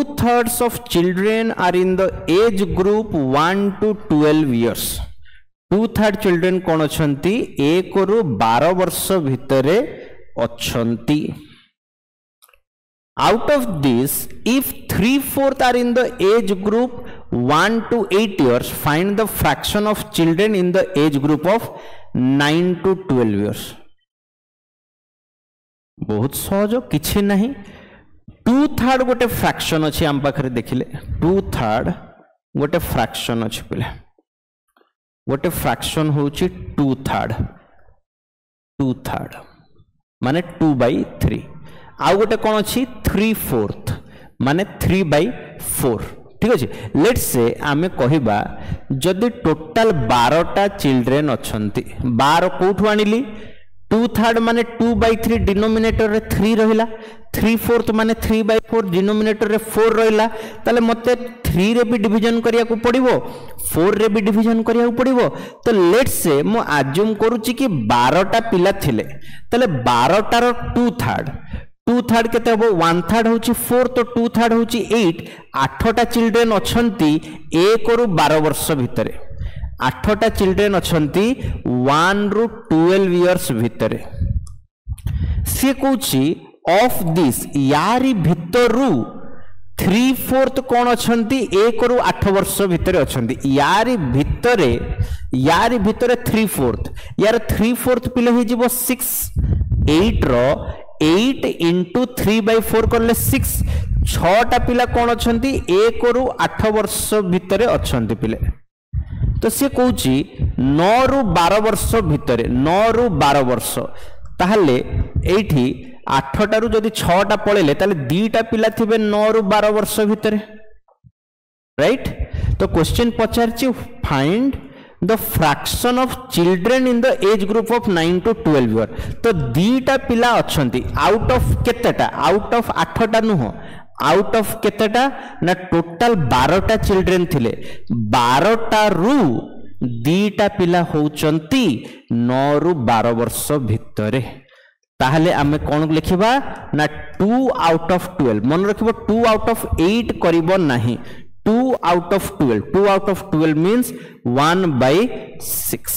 2/3 of children are in the age group 1 to 12 years. 2/3 children कौन अछंती 1 रु 12 वर्ष भितरे अछंती. Out of this, if 3/4 are in the age group 1 to 8 years, find the fraction of children in the age group of 9 to 12 years. बहुत सहज किछि नहीं. 2/3 गोटे fraction अच्छी आम पाखे देखिले 2/3 गोटे फ्रैक्शन अच्छी पिले गोटे फ्रैक्शन होची 2/3 माने 2/3 आउ गोटे कौन अच्छी 3/4 माने 3/4. ठीक अच्छे. लेट्स से आमे कहिबा जदि टोटल 12टा चिल्ड्रेन अछंती 12 कोठु आनिली 2/3 माने 2/3 डिनोमिनेटर रे 3 रहिला 3/4 माने 3/4 डिनोमिनेटर रे 4 रहिला. ताले मते 3 रे भी डिवीजन करिया को पड़िबो 4 रे भी डिवीजन करिया को पड़िबो. तो लेट्स से मो अज्यूम करूची कि 12टा पिला थिले ताले 12टा रो 2/3 केते हबो 1/3 होची 4 तो 2/3 होची 8. 8टा चिल्ड्रेन अछंती 1 रु 12 वर्ष भितरे 8टा चिल्ड्रेन अछंती 1 रु 12 इयर्स भितरे. से कहूची ऑफ दिस यारी भितरु 3/4 कौन अछंती 1 रु 8 वर्ष भितरे अछंती. यारी भितरे 3/4 यार 3/4 पिले हे जीवो 6 8 रो 8 into 3/4 करले 6 6टा पिला कौन अछंती 1 रु 8 वर्ष भितरे अछंती पिले. तो सी कहूची 9 रु 12 वर्ष भितरे 9 रु 12 वर्ष ताहले एठी 8टा रु जदि 6टा पळेले ताले 2टा पिला थिबे 9 रु 12 वर्ष भितरे. राइट. तो क्वेश्चन पचारची find the fraction of children in the age group of 9 to 12 year. तो 2टा पिला अछंती आउट ऑफ केतेटा आउट ऑफ 8टा नुह आउट ऑफ केतेटा ना टोटल 12टा चिल्ड्रेन थिले 12टा रु 2टा पिला होचंती 9 रु 12 वर्ष भितरे. ताहले आमे कोन लिखिबा ना 2 आउट ऑफ 12 मन रखिबो 2 आउट ऑफ 8 करिबो नाही 2 out of 12 means 1/6.